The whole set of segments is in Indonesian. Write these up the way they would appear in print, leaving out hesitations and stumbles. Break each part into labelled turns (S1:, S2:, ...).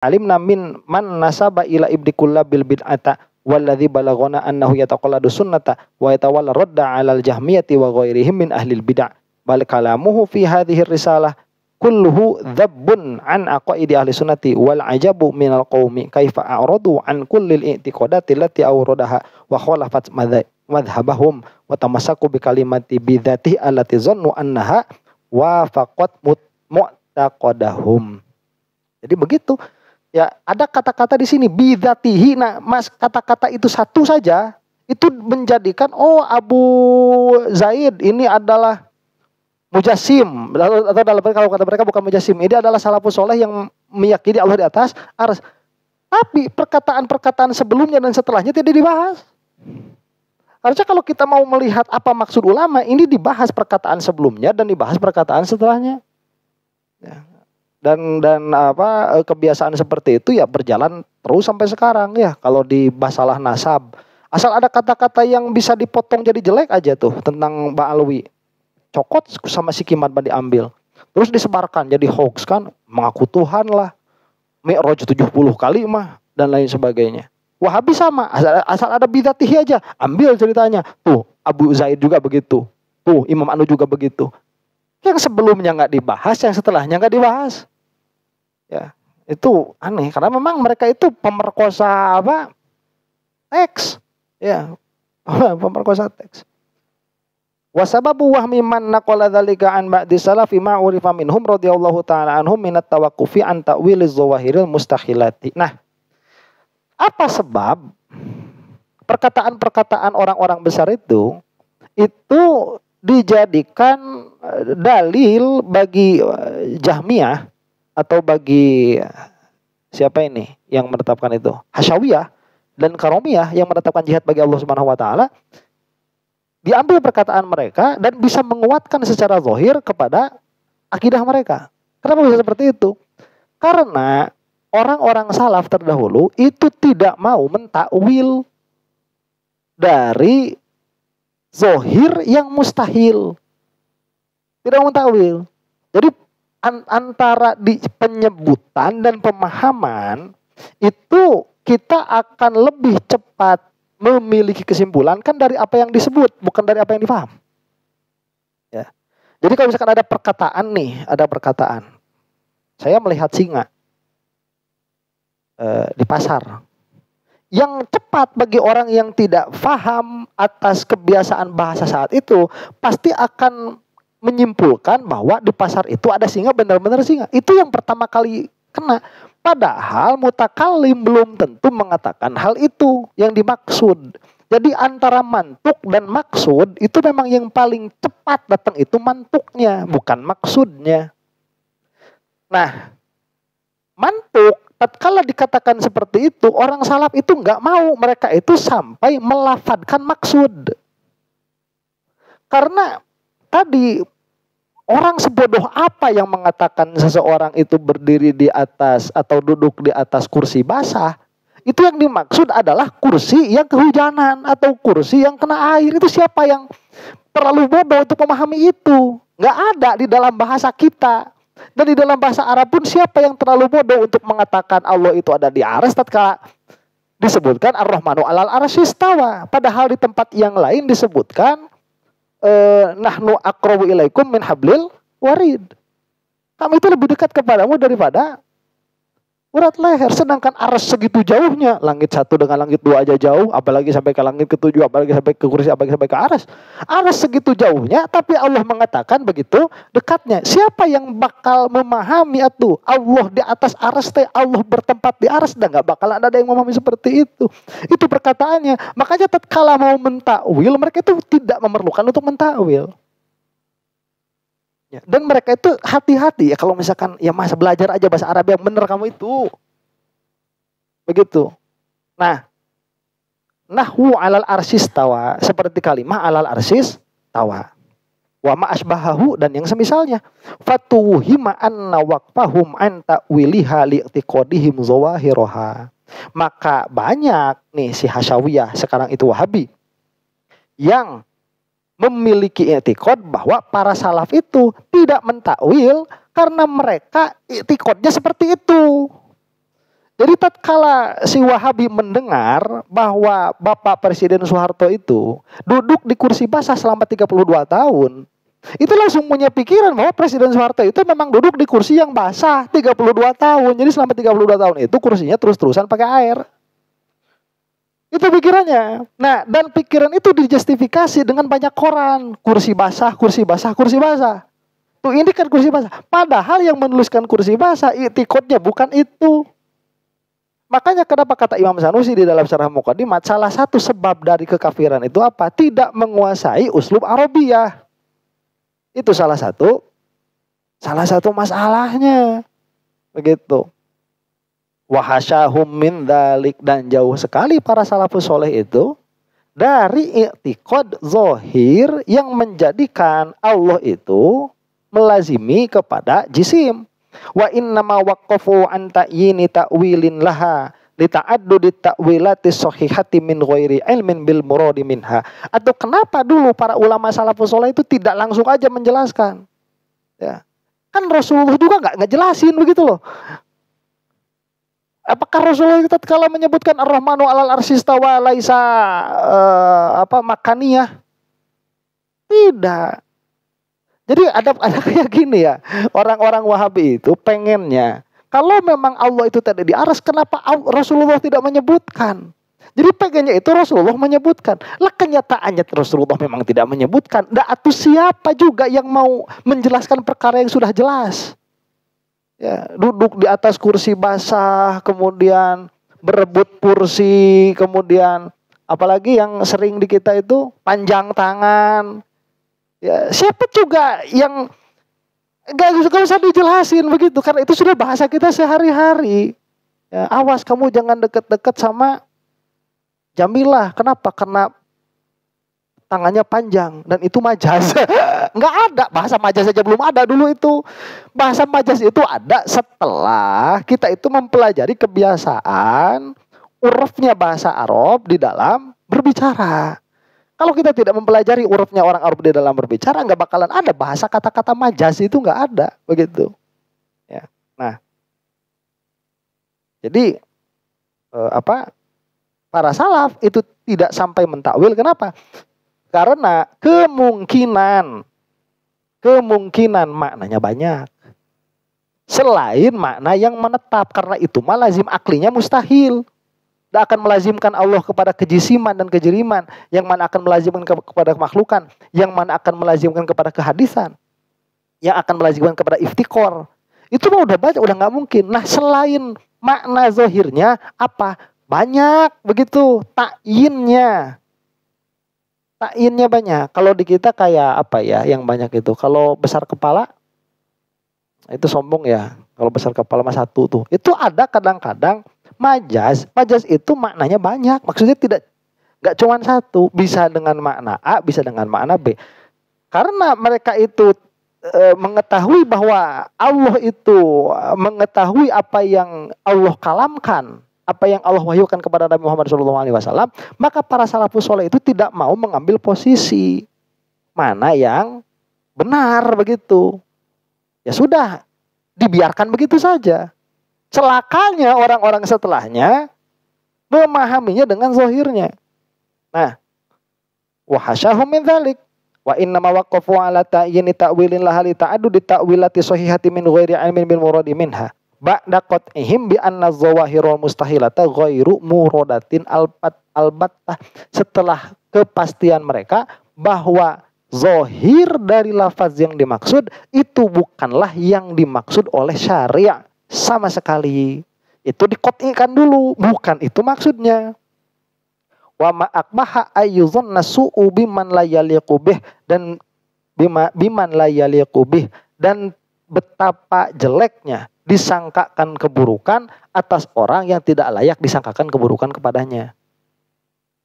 S1: alimna min man nasaba ila ibdi kullabil bid'ata walladzi balagona annahu yataqalladu sunnata wa yatawalla radda 'alal jahmiyati wa ghairihim min ahlil bid'ah bal kalamuhu fi hadhihi risalah kulluhu dhabbun an aqaidi ahli sunnati wal ajabu minal qaumi kaifa a'radu an kullil i'tiqadati allati awradaha wa khalafat madhhabahum wa tamassaku bi kalimati bidzati allati zannu annaha wafaqat mu'taqadahum. Jadi begitu. Ya, ada kata-kata di sini bidzatihi. Nah, Mas, kata-kata itu satu saja itu menjadikan Abu Zaid ini adalah mujassim, atau dalam kalau kata mereka bukan mujassim, ini adalah salafus soleh yang meyakini Allah di atas arsy. Tapi perkataan-perkataan sebelumnya dan setelahnya tidak dibahas. Harusnya kalau kita mau melihat apa maksud ulama, ini dibahas perkataan sebelumnya dan dibahas perkataan setelahnya. Ya. Dan kebiasaan seperti itu ya berjalan terus sampai sekarang ya. Kalau di masalah nasab, asal ada kata-kata yang bisa dipotong jadi jelek aja tuh tentang Ba'alwi, cokot sama si Kimat diambil, terus disebarkan jadi hoax kan, mengaku Tuhan lah, Mi'raj 70 kali mah dan lain sebagainya. Wahabi sama, asal ada bidzatihi aja, ambil ceritanya. Tuh Abu Zaid juga begitu, tuh Imam Anu juga begitu. Yang sebelumnya nggak dibahas, yang setelahnya nggak dibahas. Ya, itu aneh karena memang mereka itu pemerkosa teks. Ya, pemerkosa teks. Wasababu wahmi man naqala dzalika an ba'di salafi ma urifa minhum radhiyallahu taala anhum minat tawaqqufi an ta'wiliz zawahiril mustakhilati. Nah, apa sebab perkataan-perkataan orang-orang besar itu dijadikan dalil bagi Jahmiyah atau bagi siapa ini yang menetapkan itu? Hasyawiyah dan Karomiyah yang menetapkan jihad bagi Allah Subhanahu wa taala. Diambil perkataan mereka dan bisa menguatkan secara zahir kepada akidah mereka. Kenapa bisa seperti itu? Karena orang-orang salaf terdahulu itu tidak mau mentakwil dari zahir yang mustahil. Tidak mau mentakwil. Jadi antara di penyebutan dan pemahaman itu kita akan lebih cepat memiliki kesimpulan kan dari apa yang disebut, bukan dari apa yang dipaham. Ya. Jadi kalau misalkan ada perkataan, saya melihat singa di pasar. Yang cepat bagi orang yang tidak paham atas kebiasaan bahasa saat itu pasti akan menyimpulkan bahwa di pasar itu ada singa, benar-benar singa. Itu yang pertama kali kena. Padahal mutakallim belum tentu mengatakan hal itu yang dimaksud. Jadi antara mantuk dan maksud itu memang yang paling cepat datang itu mantuknya, bukan maksudnya. Nah, mantuk tatkala dikatakan seperti itu, orang salaf itu nggak mau, mereka itu sampai melafadzkan maksud. Karena tadi orang sebodoh apa yang mengatakan seseorang itu berdiri di atas atau duduk di atas kursi basah? Itu yang dimaksud adalah kursi yang kehujanan atau kursi yang kena air. Itu siapa yang terlalu bodoh untuk memahami itu? Nggak ada di dalam bahasa kita. Dan di dalam bahasa Arab pun siapa yang terlalu bodoh untuk mengatakan Allah itu ada di arsy tatkala disebutkan Ar-Rahmanu 'alal arsy istawa. Padahal di tempat yang lain disebutkan nahnu aqrabu ilaikum min hablil warid. Kami itu lebih dekat kepadamu daripada urat leher. Sedangkan arsy segitu jauhnya, langit satu dengan langit dua aja jauh, apalagi sampai ke langit ketujuh, apalagi sampai ke kursi, apalagi sampai ke arsy. Arsy segitu jauhnya, tapi Allah mengatakan begitu dekatnya. Siapa yang bakal memahami itu? Allah di atas arsy, Allah bertempat di arsy, dan nggak bakal ada yang memahami seperti itu. Itu perkataannya. Makanya tatkala mau mentakwil, mereka itu tidak memerlukan untuk mentakwil. Ya, dan mereka itu hati-hati ya kalau misalkan ya masa belajar aja bahasa Arab yang benar kamu itu. Begitu. Nah, nahwu 'alal arsy istawa seperti kalimah 'alal arsy istawa. Wa ma asbahahu dan yang semisalnya. Fatuhima anna waqfahum an ta'wiliha li'tiqadihim zawahiraha. Maka banyak nih si Hasyawiyah sekarang itu Wahabi yang memiliki i'tiqad bahwa para salaf itu tidak mentakwil karena mereka i'tiqadnya seperti itu. Jadi tatkala si Wahabi mendengar bahwa Bapak Presiden Soeharto itu duduk di kursi basah selama 32 tahun, itu langsung punya pikiran bahwa Presiden Soeharto itu memang duduk di kursi yang basah 32 tahun. Jadi selama 32 tahun itu kursinya terus-terusan pakai air. Itu pikirannya. Nah, dan pikiran itu dijustifikasi dengan banyak koran. Kursi basah, kursi basah, kursi basah. Tuh ini kan kursi basah. Padahal yang menuliskan kursi basah, i'tiqadnya bukan itu. Makanya kenapa kata Imam Sanusi di dalam Syarah Muqaddimat, salah satu sebab dari kekafiran itu apa? Tidak menguasai uslub Arabiyah. Itu salah satu masalahnya. Begitu. Wahasyahum min dzalik, dan jauh sekali para salafus soleh itu dari i'tiqad zahir yang menjadikan Allah itu melazimi kepada jisim. Wa innama waqafu an ta'yini ta'wilin laha li ta'addudi ta'wilati sahihati min ghairi ilmin bil muradi minha. Atau kenapa dulu para ulama salafus saleh itu tidak langsung aja menjelaskan? Ya. Kan Rasulullah juga enggak ngejelasin begitu loh. Apakah Rasulullah itu kalau menyebutkan Ar-Rahmanu 'alal arsy istawa laisa makaniyah? Tidak. Jadi ada kayak gini ya, orang-orang Wahabi itu pengennya kalau memang Allah itu tidak di aras, kenapa Rasulullah tidak menyebutkan? Jadi pengennya itu Rasulullah menyebutkan. Lah kenyataannya Rasulullah memang tidak menyebutkan. Atuh siapa juga yang mau menjelaskan perkara yang sudah jelas? Ya, duduk di atas kursi basah, kemudian berebut kursi, kemudian apalagi yang sering di kita itu panjang tangan. Ya, siapa juga yang gak usah dijelasin begitu, karena itu sudah bahasa kita sehari-hari. Ya, awas kamu jangan deket-deket sama Jamilah. Kenapa? Karena tangannya panjang dan itu majas. Nggak ada, bahasa majas saja belum ada dulu itu. Bahasa majas itu ada setelah kita itu mempelajari kebiasaan urufnya bahasa Arab di dalam berbicara. Kalau kita tidak mempelajari urufnya orang Arab di dalam berbicara, nggak bakalan ada bahasa kata-kata majas, itu nggak ada begitu. Ya. Nah, jadi para salaf itu tidak sampai mentakwil. Kenapa? Karena kemungkinan maknanya banyak. Selain makna yang menetap, karena itu mah lazim aklinya mustahil. Tidak akan melazimkan Allah kepada kejisiman dan kejeriman, yang mana akan melazimkan kepada makhlukan, yang mana akan melazimkan kepada kehadisan, yang akan melazimkan kepada iftikor. Itu mah udah banyak, udah nggak mungkin. Nah, selain makna zahirnya apa? Banyak begitu takyinnya. Takyinnya banyak. Kalau di kita kayak apa ya yang banyak itu? Kalau besar kepala itu sombong ya. Kalau besar kepala mah satu tuh. Itu ada kadang-kadang majas itu maknanya banyak. Maksudnya nggak cuma satu, bisa dengan makna A, bisa dengan makna B. Karena mereka itu mengetahui bahwa Allah itu mengetahui apa yang Allah kalamkan, apa yang Allah wahyukan kepada Nabi Muhammad SAW, maka para salafus soleh itu tidak mau mengambil posisi mana yang benar begitu. Ya sudah, dibiarkan begitu saja. Celakanya orang-orang setelahnya memahaminya dengan zahirnya. Nah, wa hasyahum min dzalik wa inna ma waqafu ala ta'yini ta'wilin laha li ta'addudi ta'wilati sahihati min ghairi ilmin bil muradi minha ba'da qat'ihim bi anna zawahirul mustahilata ghairu muradatin albattah, setelah kepastian mereka bahwa zahir dari lafaz yang dimaksud itu bukanlah yang dimaksud oleh syariat sama sekali. Itu dikotikan dulu, bukan itu maksudnya. Wa ma akbaha ayyuzanna su'u biman la yaliqu bih, dan biman la yaliqu bih, dan betapa jeleknya disangkakan keburukan atas orang yang tidak layak disangkakan keburukan kepadanya.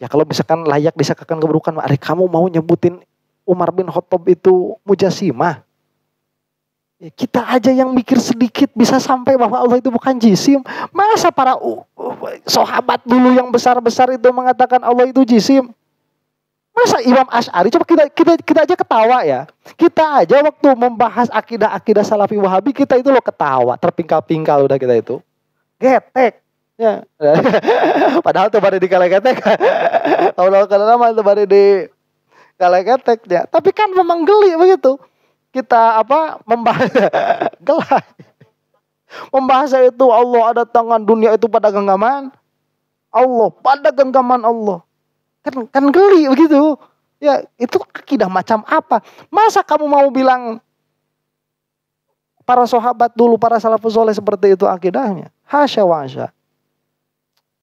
S1: Ya kalau misalkan layak disangkakan keburukan, kamu mau nyebutin Umar bin Khattab itu mujassimah? Kita aja yang mikir sedikit bisa sampai bahwa Allah itu bukan jisim. Masa para sahabat dulu yang besar-besar itu mengatakan Allah itu jisim? Masa Imam Asy'ari, coba kita aja ketawa ya. Kita aja waktu membahas akidah Salafi Wahabi, kita itu loh ketawa, terpingkal-pingkal udah kita itu. Getek. Ya. Padahal tuh baru di kaleketek. Allah nama tuh baru di kaleketek ya. Tapi kan memang geli begitu. Kita membahas gelai. Membahas itu Allah ada tangan, dunia itu pada genggaman Allah, pada genggaman Allah. Kan geli begitu. Ya, itu akidah macam apa? Masa kamu mau bilang para sahabat dulu, para salafus soleh seperti itu akidahnya? Hasya wa hasya.